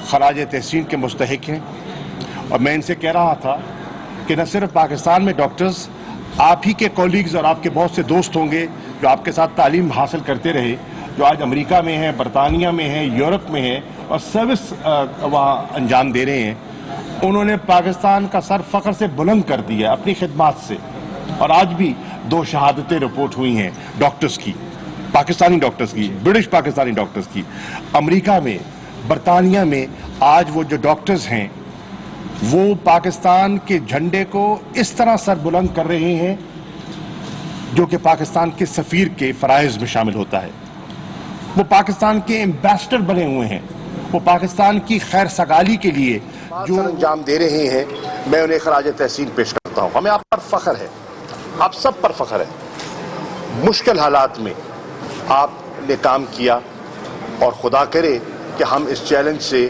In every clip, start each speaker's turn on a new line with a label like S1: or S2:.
S1: खराज तहसीन के मुस्तहिक हैं। और मैं इनसे कह रहा था कि न सिर्फ पाकिस्तान में डॉक्टर्स, आप ही के कॉलीग्स और आपके बहुत से दोस्त होंगे जो आपके साथ तालीम हासिल करते रहे, जो आज अमेरिका में हैं, बरतानिया में हैं, यूरोप में हैं और सर्विस वहाँ अंजाम दे रहे हैं। उन्होंने पाकिस्तान का सर फ़ख्र से बुलंद कर दिया अपनी खिदमत से। और आज भी 2 शहादतें रिपोर्ट हुई हैं डॉक्टर्स की, पाकिस्तानी डॉक्टर्स की, ब्रिटिश पाकिस्तानी डॉक्टर्स की। अमेरिका में, बरतानिया में आज वो जो डॉक्टर्स हैं वो पाकिस्तान के झंडे को इस तरह सर बुलंद कर रहे हैं जो कि पाकिस्तान के सफ़ीर के फ़राइज़ में शामिल होता है। वो पाकिस्तान के एम्बेसडर बने हुए हैं। वो पाकिस्तान की खैर सगाली के लिए जो अंजाम दे रहे हैं, मैं उन्हें खराज तहसीन पेश करता हूँ। हमें आप पर फ़ख्र है, आप सब पर फ़ख्र है। मुश्किल हालात में आपने काम किया और खुदा करे कि हम इस चैलेंज से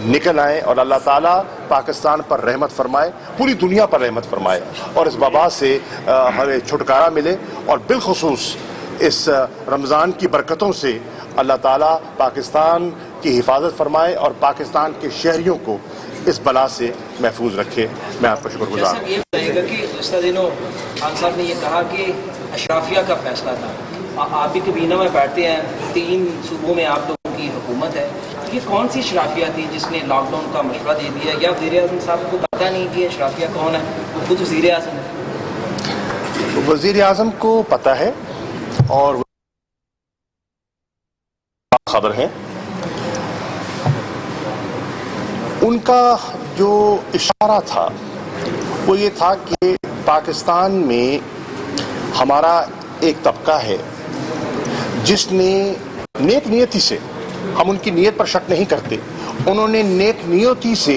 S1: निकल आए और अल्लाह ताला पाकिस्तान पर रहमत फरमाए, पूरी दुनिया पर रहमत फरमाए और इस वबा से हमें छुटकारा मिले। और बिलखुसूस इस रमज़ान की बरकतों से अल्लाह ताला पाकिस्तान की हिफाजत फरमाए और पाकिस्तान के शहरियों को इस बला से महफूज रखे। मैं आपका शुक्रगुजार हूँ।
S2: ये बताइएगा कि गुज़श्ता दिनों खान साहब ने ये कहा कि अशराफिया का फैसला था, आप भी कबीना में बैठते हैं, 3 सूबों में आप लोगों की हुकूमत है, ये कौन सी अशराफिया थी जिसने लॉकडाउन का मशवरा दे दिया, या वज़ीर-ए-आज़म साहब को पता नहीं कि अशराफिया कौन है? वो खुद वज़ीर-ए-आज़म है।
S1: वज़ीर-ए-आज़म को पता है और खबर है। उनका जो इशारा था वो ये था कि पाकिस्तान में हमारा एक तबका है जिसने नेक नियति से, हम उनकी नीयत पर शक नहीं करते, उन्होंने नेक नियति से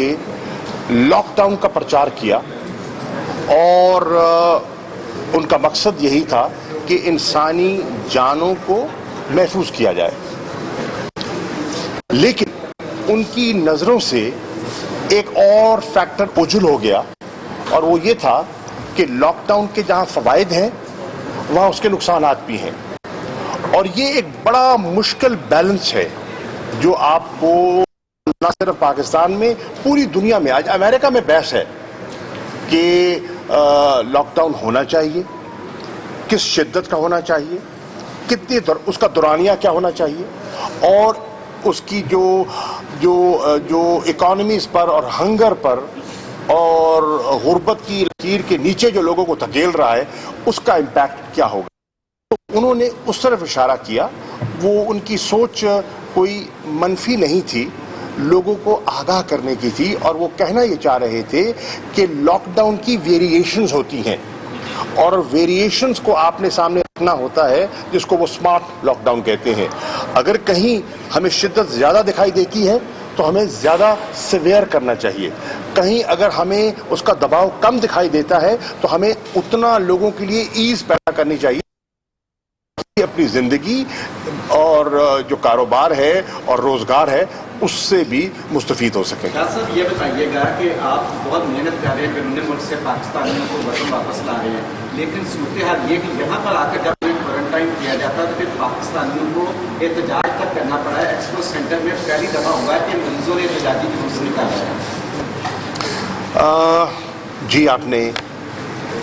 S1: लॉकडाउन का प्रचार किया और उनका मकसद यही था कि इंसानी जानों को महफूज किया जाए। लेकिन उनकी नज़रों से एक और फैक्टर ओझल हो गया और वो ये था कि लॉकडाउन के जहां फ़वाइद हैं वहां उसके नुकसानात भी हैं। और ये एक बड़ा मुश्किल बैलेंस है जो आपको न सिर्फ पाकिस्तान में, पूरी दुनिया में, आज अमेरिका में बहस है कि लॉकडाउन होना चाहिए, किस शिद्दत का होना चाहिए, कितनी उसका दौरानिया क्या होना चाहिए और उसकी जो इकोनॉमीज पर और हंगर पर और गुर्बत की लकीर के नीचे जो लोगों को धकेल रहा है उसका इम्पैक्ट क्या होगा। तो उन्होंने उस तरफ इशारा किया। वो उनकी सोच कोई मनफी नहीं थी, लोगों को आगाह करने की थी और वो कहना ये चाह रहे थे कि लॉकडाउन की वेरिएशंस होती हैं और वेरिएशंस को आपने सामने रखना होता है, जिसको वो स्मार्ट लॉकडाउन कहते हैं। अगर कहीं हमें शिद्दत ज़्यादा दिखाई देती है तो हमें ज़्यादा सिवियर करना चाहिए, कहीं अगर हमें उसका दबाव कम दिखाई देता है तो हमें उतना लोगों के लिए ईज़ पैदा करनी चाहिए, अपनी ज़िंदगी और जो कारोबार है और रोज़गार है उससे भी मुस्तफ़ीद हो सके।
S3: साहब ये बताइएगा कि आप बहुत मेहनत कर रहे हैं, विभिन्न मुल्क से पाकिस्तानियों को वतन वापस ला रहे हैं, लेकिन सूरत हाल ये कि यहाँ पर आकर जब क्वारंटाइन किया जाता है तो फिर पाकिस्तानियों को एहतजाज तक करना पड़ा है। एक्सप्रो सेंटर में पहली दफ़ा हुआ है कि मरीजों ने एहतजाजी जुलूस निकाला है।
S1: जी आपने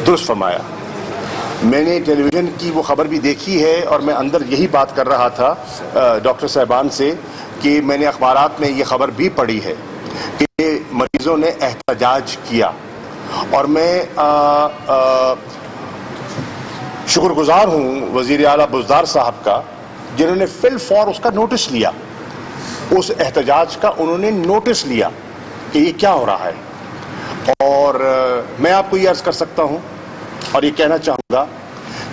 S1: दुरुस्त फरमाया। मैंने टेलीविज़न की वो ख़बर भी देखी है और मैं अंदर यही बात कर रहा था डॉक्टर साहबान से कि मैंने अखबारात में ये ख़बर भी पढ़ी है कि मरीज़ों ने एहतजाज किया और मैं शुक्रगुजार हूँ वज़ीर आला बुज़दार साहब का, जिन्होंने फिल फॉर उसका नोटिस लिया, उस एहतजाज का उन्होंने नोटिस लिया कि ये क्या हो रहा है। और मैं आपको ये अर्ज़ कर सकता हूँ और ये कहना चाहूँगा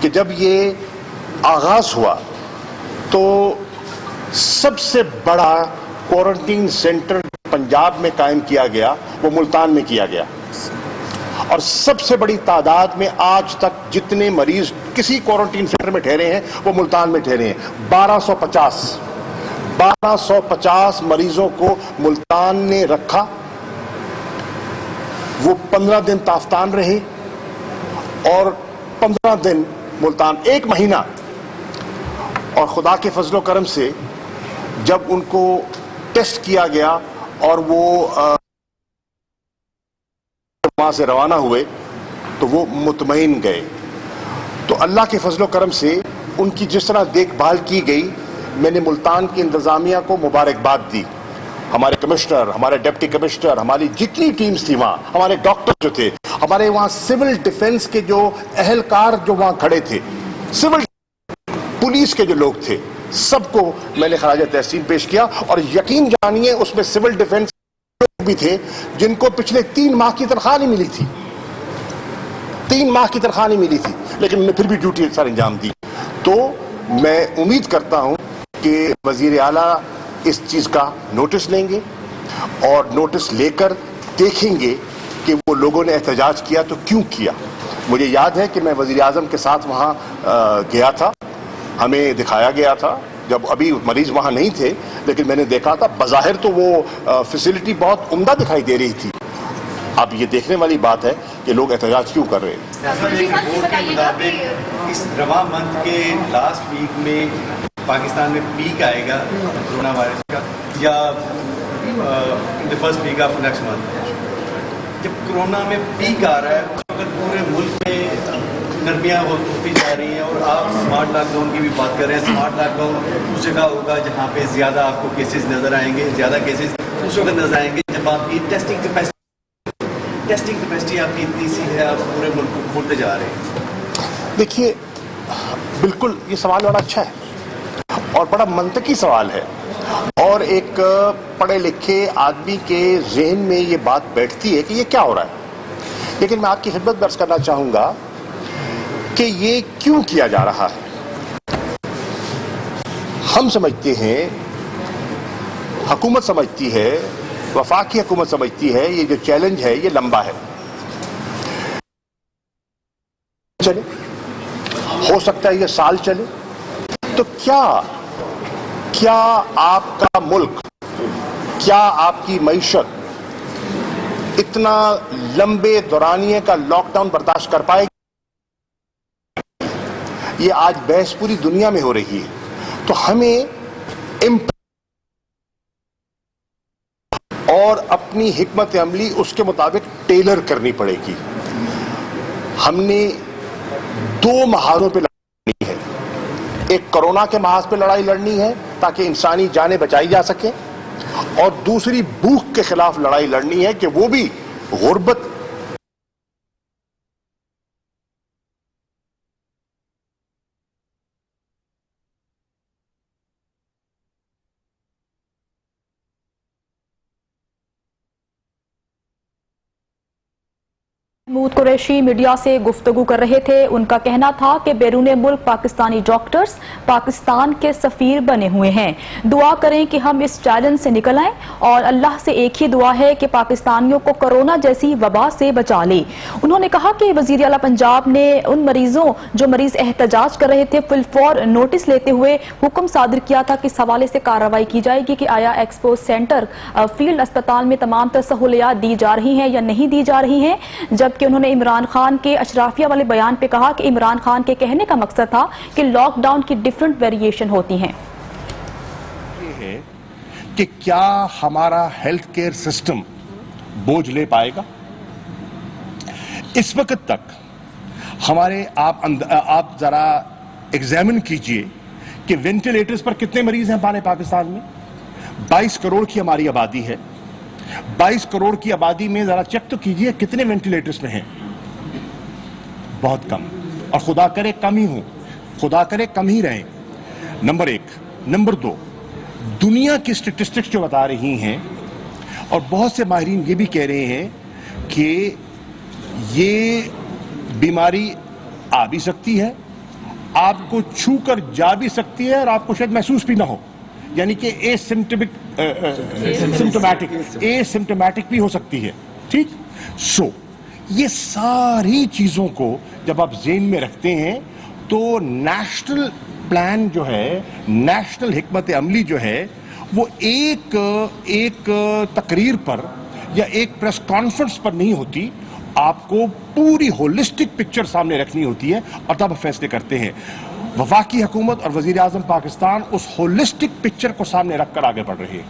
S1: कि जब ये आगाज़ हुआ तो सबसे बड़ा क्वारंटीन सेंटर पंजाब में कायम किया गया वो मुल्तान में किया गया और सबसे बड़ी तादाद में आज तक जितने मरीज किसी क्वारंटीन सेंटर में ठहरे हैं वो मुल्तान में ठहरे हैं। 1250 मरीजों को मुल्तान ने रखा। वो 15 दिन ताफ्तान रहे और 15 दिन मुल्तान, 1 महीना। और खुदा के फजलो करम से जब उनको ٹیسٹ کیا گیا اور وہ وہاں سے روانہ ہوئے تو وہ مطمئن گئے. تو اللہ کے فضل و کرم سے ان کی جس طرح دیکھ بھال کی گئی، میں نے ملتان کی انتظامیہ کو مبارکباد دی. ہمارے کمشنر، ہمارے ڈپٹی کمشنر، ہماری جتنی ٹیمز تھی وہاں، ہمارے ڈاکٹر جو تھے، ہمارے وہاں سول ڈیفنس کے جو اہلکار جو وہاں کھڑے تھے، سول پولیس کے جو لوگ تھے، سب کو میں نے خراج تحسین پیش کیا. اور یقین جانیے اس میں سول ڈیفنس لوگ بھی تھے جن کو پچھلے 3 ماہ کی تنخواہ نہیں ملی تھی، 3 ماہ کی تنخواہ نہیں ملی تھی، لیکن انہوں نے پھر بھی ڈیوٹی سر انجام دی. تو میں امید کرتا ہوں کہ وزیر اعلیٰ اس چیز کا نوٹس لیں گے اور نوٹس لے کر دیکھیں گے کہ وہ لوگوں نے احتجاج کیا تو کیوں کیا. مجھے یاد ہے کہ میں وزیر اعظم کے ساتھ وہاں گیا تھا، ہمیں دکھایا گیا تھا جب ابھی مریض وہاں نہیں تھے، لیکن میں نے دیکھا تھا بظاہر تو وہ فیسلٹی بہت عمدہ دکھائی دے رہی تھی. اب یہ دیکھنے والی بات ہے کہ لوگ احتجاج کیوں کر رہے ہیں.
S4: رپورٹ کے مطابق اس رواں منتھ کے لاسٹ ویک میں پاکستان میں پیک آئے گا کرونا وائرس کا، یا in the first week of next month. جب کرونا میں پیک آ رہا ہے اس وقت پورے ملک میں نرمیاں ہوتی جا رہی ہیں، اور آپ اسمارٹ لاک ڈاؤن کی بھی بات کر رہے ہیں. اسمارٹ لاک ڈاؤن اس جگہ ہوگا جہاں پہ زیادہ آپ کو کیسز نظر آئیں گے، زیادہ کیسز اس وقت نظر آئیں گے جب آپ کی ٹیسٹنگ کیپیسٹی آپ کی اتنی سی ہے، آپ پورے ملک کو کھولتے جا رہے ہیں.
S1: دیکھیے بالکل یہ سوال بڑا اچھا ہے اور بڑا منطقی سوال ہے، اور ایک پڑھے لکھے آدمی کے ذہن میں یہ بات بیٹھتی ہے کہ یہ کیا ہو رہا ہے. لیکن میں آپ کی خدمت درج کرنا چاہوں گا کہ یہ کیوں کیا جا رہا ہے. ہم سمجھتے ہیں، حکومت سمجھتی ہے، وفاقی حکومت سمجھتی ہے یہ جو چیلنج ہے یہ لمبا ہے، چلے ہو سکتا ہے یہ سال چلے. تو کیا آپ کا ملک، کیا آپ کی معیشت اتنا لمبے دورانیے کا لاک ڈاؤن برداشت کر پائے گی؟ یہ آج بحث پوری دنیا میں ہو رہی ہے. تو ہمیں اور اپنی حکمت عملی اس کے مطابق ٹیلر کرنی پڑے گی. ہم نے 2 محاذوں پہ لڑنی ہے. ایک کرونا کے محاذ پہ لڑائی لڑنی ہے تاکہ انسانی جانیں بچائی جا سکیں، اور دوسری بھوک کے خلاف لڑائی لڑنی ہے کہ وہ بھی غربت
S5: محمود قریشی میڈیا سے گفتگو کر رہے تھے. ان کا کہنا تھا کہ بیرون ملک پاکستانی ڈاکٹرز پاکستان کے سفیر بنے ہوئے ہیں. دعا کریں کہ ہم اس چیلنج سے نکل آئیں، اور اللہ سے ایک ہی دعا ہے کہ پاکستانیوں کو کورونا جیسی وبا سے بچا لے. انہوں نے کہا کہ وزیر اعلیٰ پنجاب نے ان جو مریض احتجاج کر رہے تھے فل فور نوٹس لیتے ہوئے حکم صادر کیا تھا کہ اس حوالے سے کارروائی کی جائے گی کہ آیا ایکسپو سینٹر فیلڈ اسپتال میں تمام تر سہولیات دی جا رہی ہیں یا نہیں دی جا رہی ہیں. جبکہ انہوں نے عمران خان کے اشرافیہ والے بیان پہ کہا کہ عمران خان کے کہنے کا مقصد تھا کہ لاک ڈاؤن کی ڈیفرنٹ ویریشن ہوتی ہیں.
S1: یہ ہے کہ کیا ہمارا ہیلتھ کیئر سسٹم بوجھ لے پائے گا. اس وقت تک ہمارے آپ ذرا ایگزامن کیجئے کہ وینٹیلیٹرز پر کتنے مریض ہیں ہمارے پاکستان میں. 22 کروڑ کی ہماری آبادی ہے. 22 کروڑ کی آبادی میں ذرا چیک تو کیجئے کتنے وینٹیلیٹرز میں ہیں. بہت کم، اور خدا کرے کم ہی ہوں، خدا کرے کم ہی رہیں. نمبر 1. نمبر 2، دنیا کی سٹیٹسٹکس جو بتا رہی ہیں، اور بہت سے ماہرین یہ بھی کہہ رہے ہیں کہ یہ بیماری آ بھی سکتی ہے، آپ کو چھو کر جا بھی سکتی ہے، اور آپ کو شاید محسوس بھی نہ ہو، یعنی کہ سمپٹومیٹک بھی ہو سکتی ہے. ٹھیک. یہ ساری چیزوں کو جب آپ ذہن میں رکھتے ہیں تو نیشنل پلان جو ہے، نیشنل حکمت عملی جو ہے، وہ ایک تقریر پر یا ایک پریس کانفرنس پر نہیں ہوتی. آپ کو پوری ہولسٹک پکچر سامنے رکھنی ہوتی ہے اور تب فیصلے کرتے ہیں. वफाकी हुकूमत और वज़ीर आज़म पाकिस्तान उस होलिस्टिक पिक्चर को सामने रख कर आगे बढ़ रही है।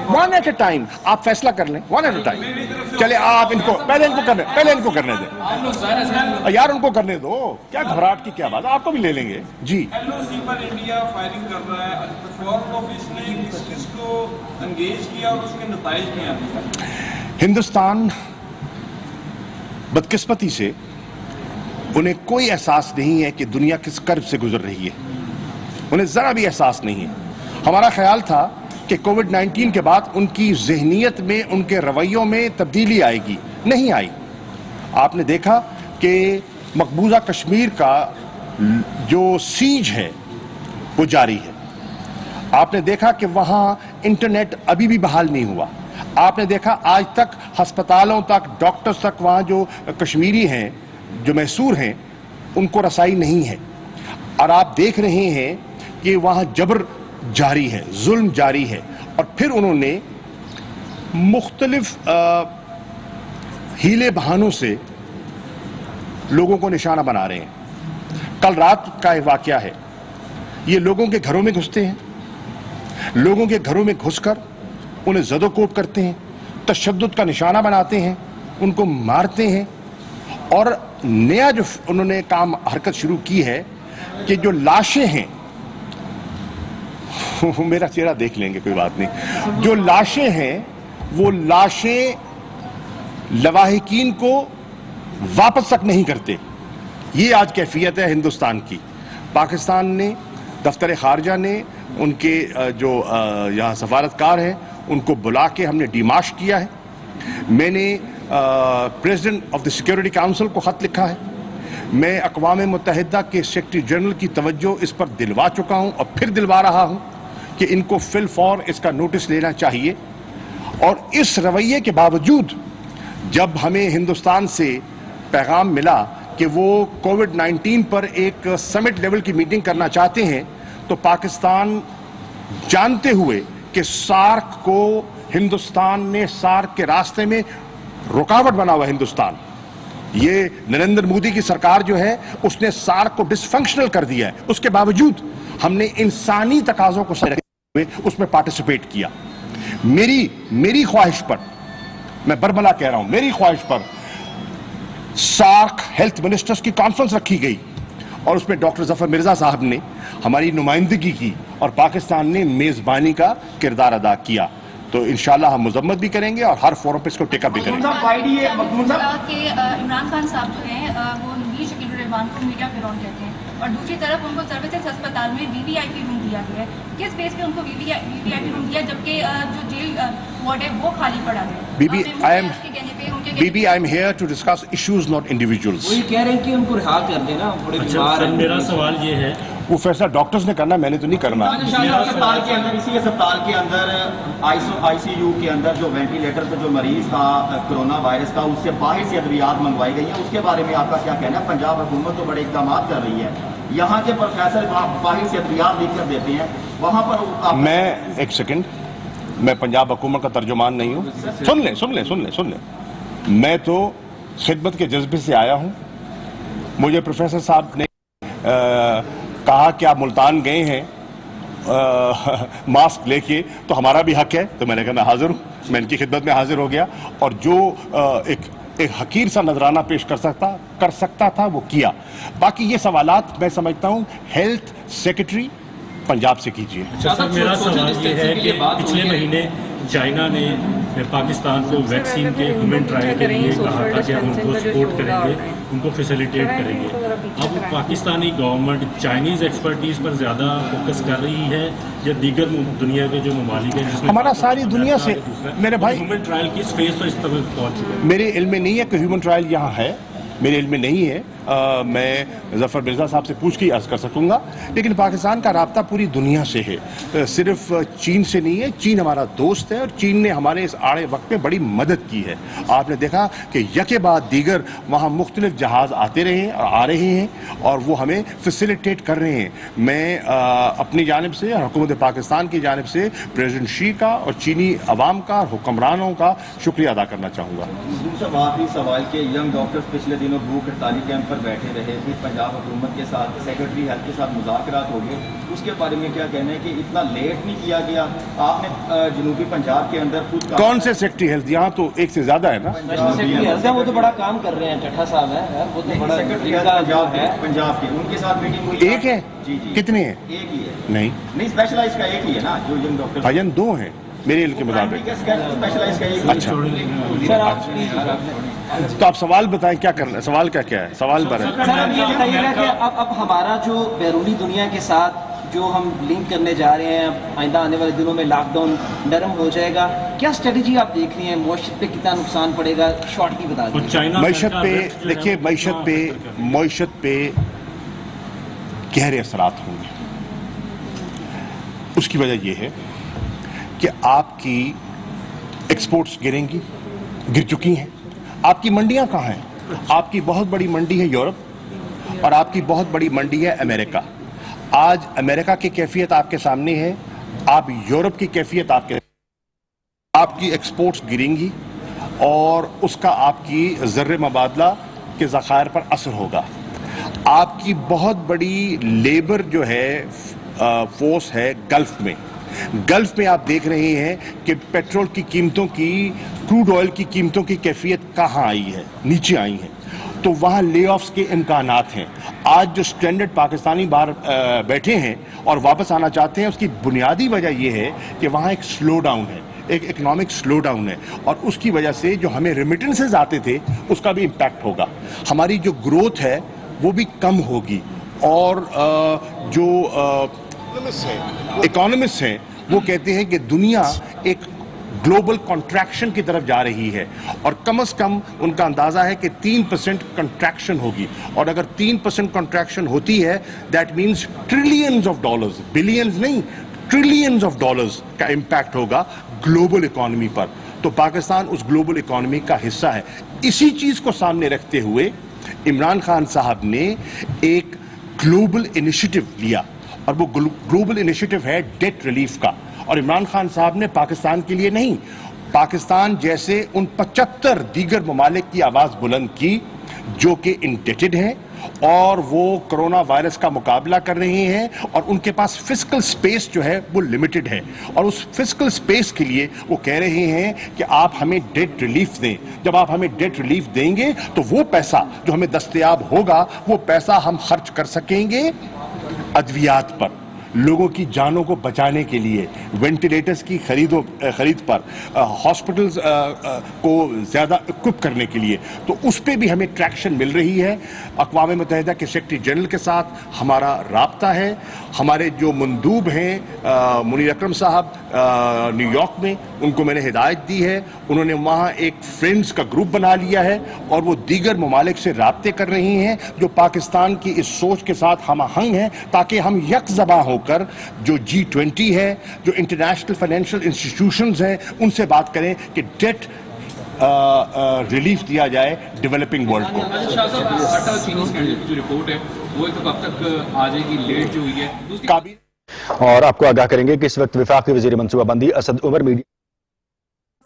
S1: वन एट ए टाइम, आप फैसला कर लें, वन एट ए टाइम। चले आप इनको पहले इनको करने दें यार, उनको करने दो, क्या घबराहट की क्या बात है, आपको भी ले लेंगे जी।
S6: LOC पर इंडिया फायरिंग कर रहा है, फॉरेन ऑफिस ने किसको एंगेज किया और उसके नताइज क्या हैं?
S1: हिंदुस्तान बदकिस्मती से उन्हें कोई एहसास नहीं है कि दुनिया किस कर्ब से गुजर रही है, उन्हें ज़रा भी एहसास नहीं है। हमारा ख्याल था कि कोविड-19 के बाद उनकी जहनीत में, उनके रवैयों में तब्दीली आएगी, नहीं आई। आपने देखा कि मकबूजा कश्मीर का जो सीज है वो जारी है। आपने देखा कि वहाँ इंटरनेट अभी भी बहाल नहीं हुआ। आपने देखा आज तक अस्पतालों तक, डॉक्टर्स तक वहाँ जो कश्मीरी हैं, जो मैसूर हैं, उनको रसाई नहीं है। और आप देख रहे हैं कि वहाँ जबर जारी है, जुल्म जारी है। और फिर उन्होंने मुख्तलिफ हीले बहानों से लोगों को निशाना बना रहे हैं। कल रात का एक वाकया है, ये लोगों के घरों में घुसते हैं, लोगों के घरों में घुसकर उन्हें ज़दोकोब करते हैं, तशद्दुद का निशाना बनाते हैं, उनको मारते हैं। और नया जो उन्होंने हरकत शुरू की है कि जो लाशें हैं मेरा चेहरा देख लेंगे, कोई बात नहीं, जो लाशें हैं वो लाशें लवाहिकीन को वापस तक नहीं करते। ये आज कैफियत है हिंदुस्तान की। पाकिस्तान ने, दफ्तर खारजा ने, उनके जो यहाँ सफारतकार हैं, उनको बुला के हमने डिमाश किया है। मैंने president of the security council को ख़त लिखा है। मैं अक़वाम मुत्तहिदा के सेक्रेटरी जनरल की तवज्जो इस पर दिलवा चुका हूँ और फिर दिलवा रहा हूँ कि इनको फिल फौर इसका नोटिस लेना चाहिए। और इस रवैये के बावजूद जब हमें हिंदुस्तान से पैगाम मिला कि वो कोविड-19 पर एक समिट लेवल की मीटिंग करना चाहते हैं, तो पाकिस्तान जानते हुए कि सार्क को हिंदुस्तान ने, सार्क के रास्ते में रुकावट बना हुआ हिंदुस्तान, ये नरेंद्र मोदी की सरकार जो है उसने सार्क को डिसफंक्शनल कर दिया है, उसके बावजूद हमने इंसानी तकाजों को सर हुए उसमें पार्टिसिपेट किया। मेरी ख्वाहिश पर, मैं बरमला कह रहा हूं, मेरी ख्वाहिश पर सार्क हेल्थ मिनिस्टर्स की कॉन्फ्रेंस रखी गई और उसमें डॉक्टर जफर मिर्जा साहब ने हमारी नुमाइंदगी की और पाकिस्तान ने मेजबानी का किरदार अदा किया। तो इंशाल्लाह हम मजम्मत भी करेंगे और हर फोरम पे इसको टेकअप भी करेंगे।
S7: इमरान खान साहब जो हैं वो मीर शकील रहमान को मीडिया फिरौन कहते हैं और दूसरी तरफ उनको सर्विसेज अस्पताल में वीवीआईपी रूम दिया गया है। किस बेस पे उनको वीवीआईपी रूम दिया जबकि जो जेल वार्ड है वो खाली पड़ा है?
S1: बीबी, I am here to discuss issues not individuals.
S2: वही कह रहे हैं कि उनको रिहा कर देना, थोड़े बीमार हैं।
S8: मेरा सवाल ये है,
S1: वो फैसला डॉक्टर्स ने करना, मैंने तो नहीं करना।
S3: अस्पताल के अंदर, इसी अस्पताल के अंदर ICU के अंदर जो वेंटिलेटर पर जो मरीज था कोरोना वायरस का, उससे बाहर से अद्वियात मंगवाई गई हैं, उसके बारे में आपका क्या कहना है? पंजाब हुकूमत तो बड़े इकदाम कर रही है, यहाँ के प्रोफेसर बाहर से अद्वियात लिख कर देते हैं, वहाँ पर
S1: मैं एक सेकंड, मैं पंजाब हुकूमत का तर्जुमान नहीं हूँ। सुन ले, मैं तो खिदमत के जज्बे से आया हूँ। मुझे प्रोफेसर साहब ने कहा कि आप मुल्तान गए हैं मास्क लेके, तो हमारा भी हक है। तो मैंने कहा मैं हाजिर हूँ, मैं इनकी खिदमत में हाजिर हो गया और जो एक हकीर सा नजराना पेश कर सकता था वो किया। बाकी ये सवालात मैं समझता हूँ हेल्थ सेक्रेटरी पंजाब से कीजिए।
S8: अच्छा सर, मेरा सवाल ये है कि पिछले महीने चाइना ने पाकिस्तान को वैक्सीन के ह्यूमन ट्रायल के लिए कहा था कि हम उनको सपोर्ट करेंगे, उनको फैसिलिटेट करेंगे। अब पाकिस्तानी गवर्नमेंट चाइनीज़ एक्सपर्टीज़ पर ज़्यादा फोकस कर रही है या दीगर दुनिया के जो ममालिक हैं जिसमें
S1: हमारा सारी दुनिया से, मेरे भाई,
S8: ह्यूमन ट्रायल किस फेज पर इस तरह पहुँच चुका है?
S1: मेरे इल्म में नहीं है कि ह्यूमन ट्रायल यहाँ है, मेरे इल्म में नहीं है। मैं जफ़र मिर्ज़ा साहब से पूछ के अर्ज़ कर सकूँगा। लेकिन पाकिस्तान का राब्ता पूरी दुनिया से है, सिर्फ चीन से नहीं है। चीन हमारा दोस्त है और चीन ने हमारे इस आड़े वक्त में बड़ी मदद की है। आपने देखा कि यके बाद दीगर वहाँ मुख्तलिफ जहाज़ आते रहे हैं और आ रहे हैं और वो हमें फैसिलिटेट कर रहे हैं। मैं अपनी जानिब से और हुकूमत पाकिस्तान की जानिब से प्रेसिडेंट शी का और चीनी अवाम का और हुक्मरानों का शुक्रिया अदा करना चाहूँगा।
S9: दूसरा आखिरी सवाल के यंग डॉक्टर्स पिछले दिनों भूख हड़ताली कैंप पर बैठे रहे थे, पंजाब हुकूमत के साथ सेक्रेटरी हेल्थ के साथ मुज़ाकरात हो गए, उसके बारे में क्या कहना है कि इतना लेट नहीं किया गया? आपने जनूबी पंजाब के अंदर खुद
S1: कौन से सेक्रेटरी हेल्थ? यहाँ तो एक से ज्यादा है ना।
S2: वो तो बड़ा काम कर रहे हैं, चट्टा साहब है, वो तो बड़ा
S9: सेक्रेटरी पंजाब के, उनके साथ मीटिंग हुई।
S1: एक है?
S9: जी जी,
S1: कितने हैं?
S9: एक ही है।
S1: नहीं,
S9: स्पेशलाइज का एक ही है ना, जो यंग डॉक्टर
S1: भाईजान दो हैं मेरे इल्म के मुताबिक।
S9: स्पेशलाइज का एक।
S1: अच्छा, तो आप सवाल बताएं, क्या करना है? सवाल क्या क्या है? सवाल पर
S2: सर अब ये बताइएगा कि अब हमारा जो बैरूनी दुनिया के साथ जो हम लिंक करने जा रहे हैं, आइंदा आने वाले दिनों में लॉकडाउन नरम हो जाएगा, क्या स्ट्रेटजी आप देख रही हैं? मईशत पे कितना नुकसान पड़ेगा, शॉर्टली बता दीजिए।
S1: मईशत पे देखिए, मईशत पे गहरे असरात होंगे। उसकी वजह यह है कि आपकी एक्सपोर्ट्स गिरेंगी, गिर चुकी हैं। आपकी मंडियां कहाँ हैं? आपकी बहुत बड़ी मंडी है यूरोप और आपकी बहुत बड़ी मंडी है अमेरिका। आज अमेरिका की कैफियत आपके सामने है, आप यूरोप की कैफियत आपकी एक्सपोर्ट्स गिरेंगी और उसका आपकी ज़र्रे मुबादला के ज़खायर पर असर होगा। आपकी बहुत बड़ी लेबर जो है फोर्स है गल्फ में आप देख रहे हैं कि पेट्रोल की कीमतों की, क्रूड ऑयल की कीमतों की कैफियत कहाँ आई है? नीचे आई है। तो वहाँ ले ऑफ्स के इम्कानात हैं। आज जो स्टैंडर्ड पाकिस्तानी बाहर बैठे हैं और वापस आना चाहते हैं, उसकी बुनियादी वजह यह है कि वहाँ एक स्लो डाउन है, एक इकोनॉमिक स्लो डाउन है और उसकी वजह से जो हमें रेमिटेंसेस आते थे उसका भी इम्पैक्ट होगा। हमारी जो ग्रोथ है वो भी कम होगी और जो इकोनॉमिस्ट हैं वो कहते हैं कि दुनिया एक ग्लोबल कॉन्ट्रैक्शन की तरफ जा रही है और कम से कम उनका अंदाजा है कि 3% कॉन्ट्रैक्शन होगी। और अगर 3% कॉन्ट्रैक्शन होती है, that means trillions of dollars, billions नहीं, ट्रिलियंस ऑफ डॉलर्स का इम्पैक्ट होगा ग्लोबल इकोनॉमी पर। तो पाकिस्तान उस ग्लोबल इकोनॉमी का हिस्सा है। इसी चीज को सामने रखते हुए इमरान खान साहब ने एक ग्लोबल इनिशिएटिव लिया और वो ग्लोबल इनिशिएटिव है डेट रिलीफ का। और इमरान खान साहब ने पाकिस्तान के लिए नहीं, पाकिस्तान जैसे उन 75 दीगर ममालिक की आवाज बुलंद की जो कि इंडेटेड हैं और वो कोरोना वायरस का मुकाबला कर रहे हैं और उनके पास फिस्कल स्पेस जो है वो लिमिटेड है। और उस फिस्कल स्पेस के लिए वो कह रहे हैं कि आप हमें डेट रिलीफ दें। जब आप हमें डेट रिलीफ देंगे तो वो पैसा जो हमें दस्तयाब होगा, वो पैसा हम खर्च कर सकेंगे अद्वियात पर, लोगों की जानों को बचाने के लिए, वेंटिलेटर्स की खरीद पर, हॉस्पिटल्स को ज़्यादा इक्विप करने के लिए। तो उस पर भी हमें ट्रैक्शन मिल रही है। अक़वाम मुत्तहिदा के सेक्रेटरी जनरल के साथ हमारा राब्ता है। हमारे जो मंदूब हैं मुनीर अकरम साहब न्यूयॉर्क में, उनको मैंने हिदायत दी है। उन्होंने वहाँ एक फ्रेंड्स का ग्रुप बना लिया है और वो दीगर ममालिक से राब्ते कर रही हैं जो पाकिस्तान की इस सोच के साथ हम आहंग हैं, ताकि हम यकज़बा होकर जो G20 है, जो इंटरनेशनल फाइनेंशियल इंस्टीट्यूशंस हैं, उनसे बात करें कि डेट रिलीफ दिया जाए डेवलपिंग वर्ल्ड को।
S6: जो रिपोर्ट है वो तो कब तक आ जाएगी? लेट जो हुई है।
S10: और आपको आगाह करेंगे कि इस वक्त वफाकी वज़ीर मनसूबाबंदी असद उमर मीडिया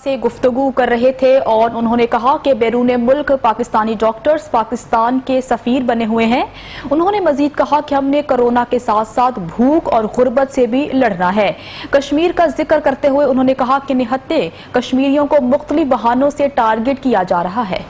S5: से गुफ्तगू कर रहे थे और उन्होंने कहा कि बैरून मुल्क पाकिस्तानी डॉक्टर्स पाकिस्तान के सफीर बने हुए हैं। उन्होंने मजीद कहा कि हमने कोरोना के साथ साथ भूख और गुर्बत से भी लड़ना है। कश्मीर का जिक्र करते हुए उन्होंने कहा कि निहत्ते कश्मीरियों को मुख्तलिफ बहानों से टारगेट किया जा रहा है।